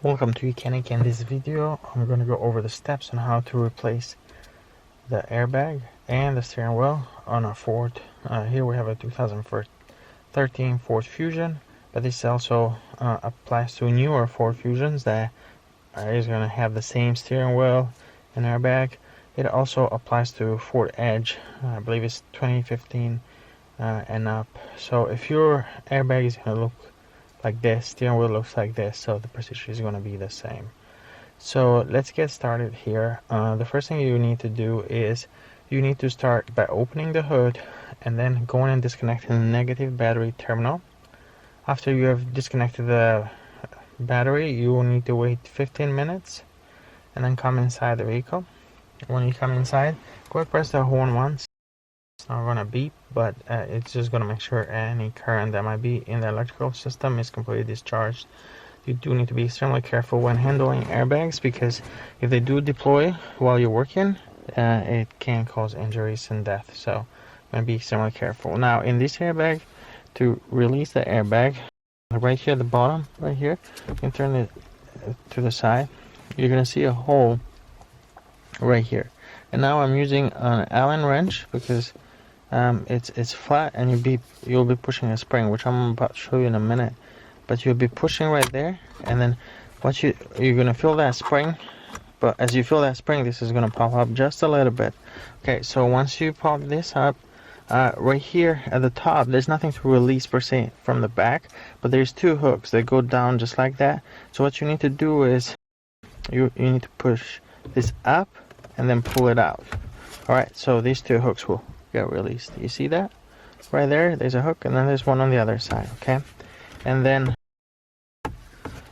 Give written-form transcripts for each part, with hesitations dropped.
Welcome to YOUCANIC. In this video I'm going to go over the steps on how to replace the airbag and the steering wheel on a Ford. Here we have a 2013 Ford Fusion, but this also applies to newer Ford Fusions that is going to have the same steering wheel and airbag. It also applies to Ford Edge, I believe it's 2015 and up. So if your airbag is going to look like this, steering wheel looks like this, so the procedure is going to be the same. So let's get started here. The first thing you need to do is you need to start by opening the hood and then going and disconnecting the negative battery terminal. After you have disconnected the battery, you will need to wait 15 minutes and then come inside the vehicle. When you come inside, go and press the horn once. It's not going to beep, but it's just going to make sure any current that might be in the electrical system is completely discharged. You do need to be extremely careful when handling airbags, because if they do deploy while you're working, it can cause injuries and death. So I'm going to be extremely careful. Now in this airbag, to release the airbag, right here at the bottom, right here, you can turn it to the side. You're going to see a hole right here. And now I'm using an Allen wrench because it's flat, and you'll be pushing a spring, which I'm about to show you in a minute. But you'll be pushing right there, and then you're gonna feel that spring. But as you feel that spring, this is gonna pop up just a little bit. Okay, so once you pop this up, right here at the top, there's nothing to release per se from the back, but there's two hooks that go down just like that. So what you need to do is you need to push this up and then pull it out. All right, so these two hooks will get released. You see that right there? There's a hook, and then there's one on the other side. Okay, and then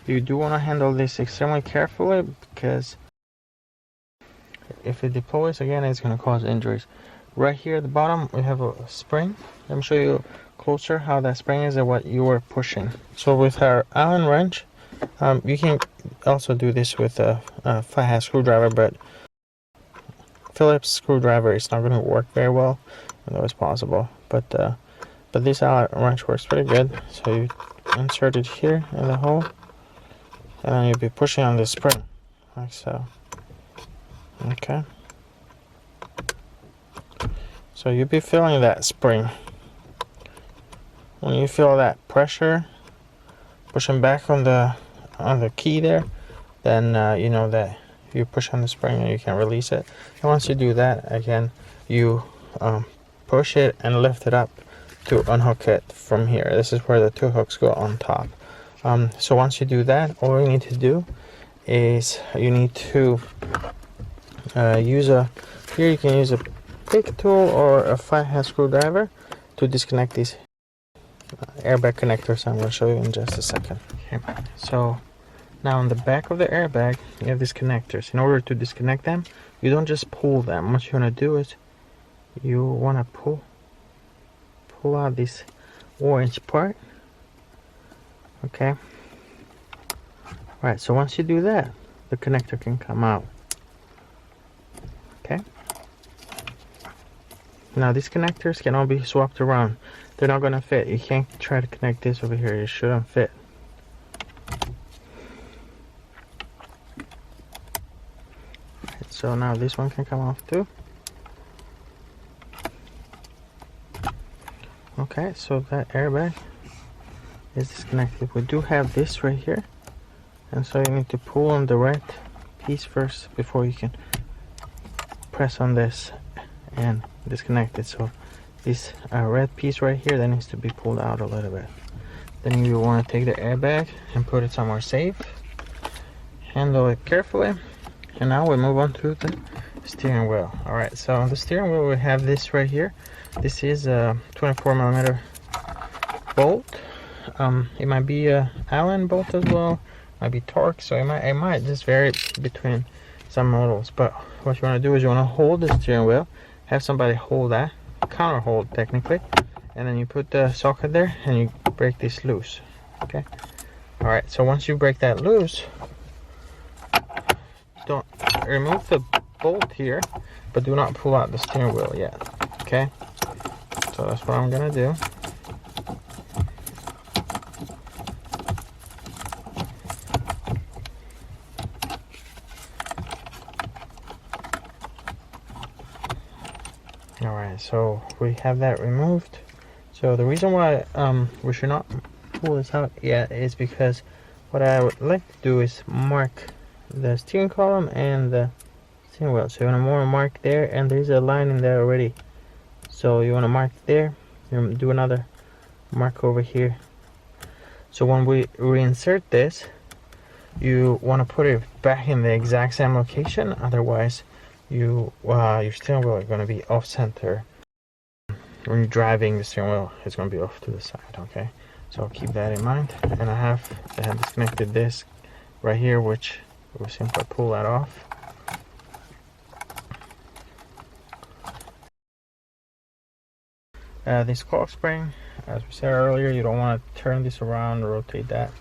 you do want to handle this extremely carefully, because if it deploys again, it's going to cause injuries. Right here at the bottom, we have a spring. Let me show you closer how that spring is and what you are pushing. So with our Allen wrench, you can also do this with a flathead screwdriver, but Phillips screwdriver is not going to work very well, although it's possible. But this Allen wrench works pretty good. So you insert it here in the hole, and then you'll be pushing on the spring like so. Okay. So you'll be feeling that spring. When you feel that pressure pushing back on the key there, then you know that you push on the spring and you can release it. And once you do that, again, you push it and lift it up to unhook it from here. This is where the two hooks go on top. So once you do that, all you need to do is you need to here you can use a pick tool or a flathead screwdriver to disconnect these airbag connectors. I'm going to show you in just a second. Okay, so now on the back of the airbag, you have these connectors. In order to disconnect them, you don't just pull them. What you want to do is you want to pull out this orange part. Okay. Alright, so once you do that, the connector can come out. Okay. Now these connectors can all be swapped around. They're not going to fit. You can't try to connect this over here. It shouldn't fit. So now this one can come off too. Okay, so that airbag is disconnected. We do have this right here, and so you need to pull on the red piece first before you can press on this and disconnect it. So this red piece right here, that needs to be pulled out a little bit. Then you want to take the airbag and put it somewhere safe. Handle it carefully. And now we move on to the steering wheel. Alright, so on the steering wheel we have this right here. This is a 24mm bolt. It might be a Allen bolt as well, might be Torx, so it might just vary between some models. But what you want to do is you want to hold the steering wheel, have somebody hold that, counter hold technically, and then you put the socket there and you break this loose. Okay. Alright, so once you break that loose, don't remove the bolt here, but do not pull out the steering wheel yet. Okay, so that's what I'm gonna do. so we have that removed. So the reason why we should not pull this out yet is because what I would like to do is mark the steering column and the steering wheel. So you want to mark there, and there's a line in there already. So you want to mark there, you do another mark over here. So when we reinsert this, you want to put it back in the exact same location, otherwise your steering wheel is going to be off center. When you're driving, the steering wheel is going to be off to the side. Okay, so keep that in mind. And I have disconnected this right here, which we'll simply pull that off. This coil spring, as we said earlier, you don't want to turn this around or rotate that.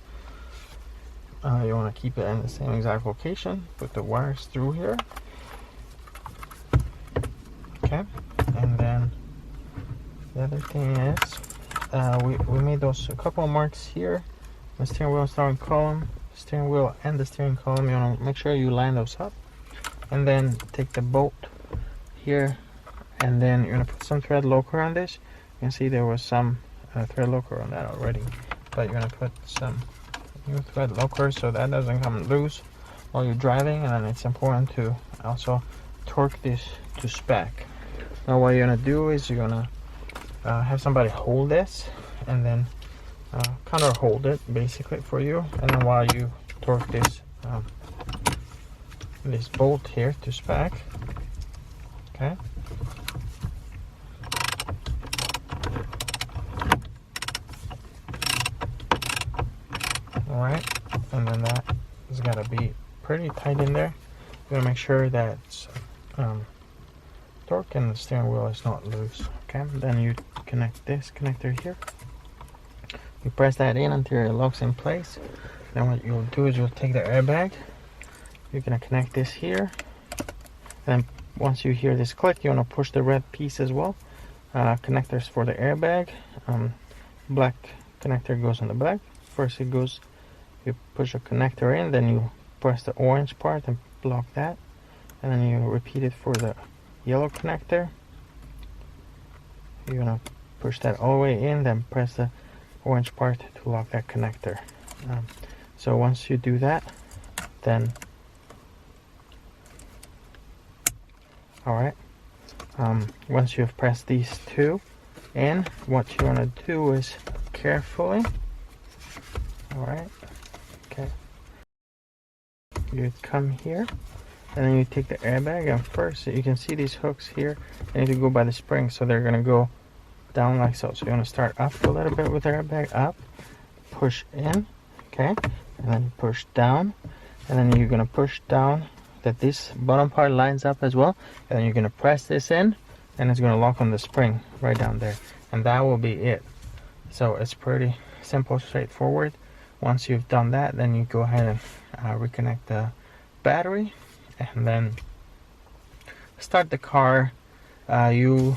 You want to keep it in the same exact location. Put the wires through here. Okay, and then the other thing is, we made those a couple of marks here. The steering wheel and steering column, steering wheel and the steering column. You want to make sure you line those up, and then take the bolt here, and then you're gonna put some thread locker on this. You can see there was some thread locker on that already, but you're gonna put some new thread locker so that doesn't come loose while you're driving. And then it's important to also torque this to spec. Now what you're gonna do is you're gonna have somebody hold this, and then counter hold it basically for you, and then while you torque this this bolt here to spec. Okay, all right, and then that is got to be pretty tight in there. You gotta make sure that torque and the steering wheel is not loose. Okay, then you connect this connector here. You press that in until it locks in place. Then what you'll do is you'll take the airbag. You're gonna connect this here, and once you hear this click, you want to push the red piece as well. Connectors for the airbag. Black connector goes in the black. First it goes, you push a connector in, then you press the orange part and block that, and then you repeat it for the yellow connector. You're gonna push that all the way in, then press the orange part to lock that connector. So once you do that, then alright, once you've pressed these two in, what you want to do is carefully, alright, okay, you come here, and then you take the airbag, and first you can see these hooks here, they need to go by the spring, so they're going to go down like so. So you want to start up a little bit with the airbag, up, push in, okay, and then push down, and then you're going to push down that this bottom part lines up as well, and then you're going to press this in, and it's going to lock on the spring right down there, and that will be it. So it's pretty simple, straightforward. Once you've done that, then you go ahead and reconnect the battery, and then start the car. The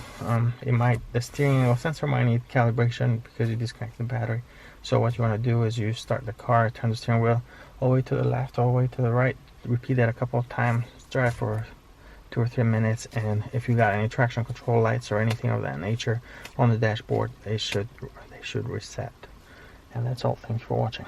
steering wheel sensor might need calibration because you disconnect the battery. So what you want to do is you start the car, turn the steering wheel all the way to the left, all the way to the right, repeat that a couple of times, drive for 2 or 3 minutes, and if you got any traction control lights or anything of that nature on the dashboard, they should reset. And that's all. Thanks for watching.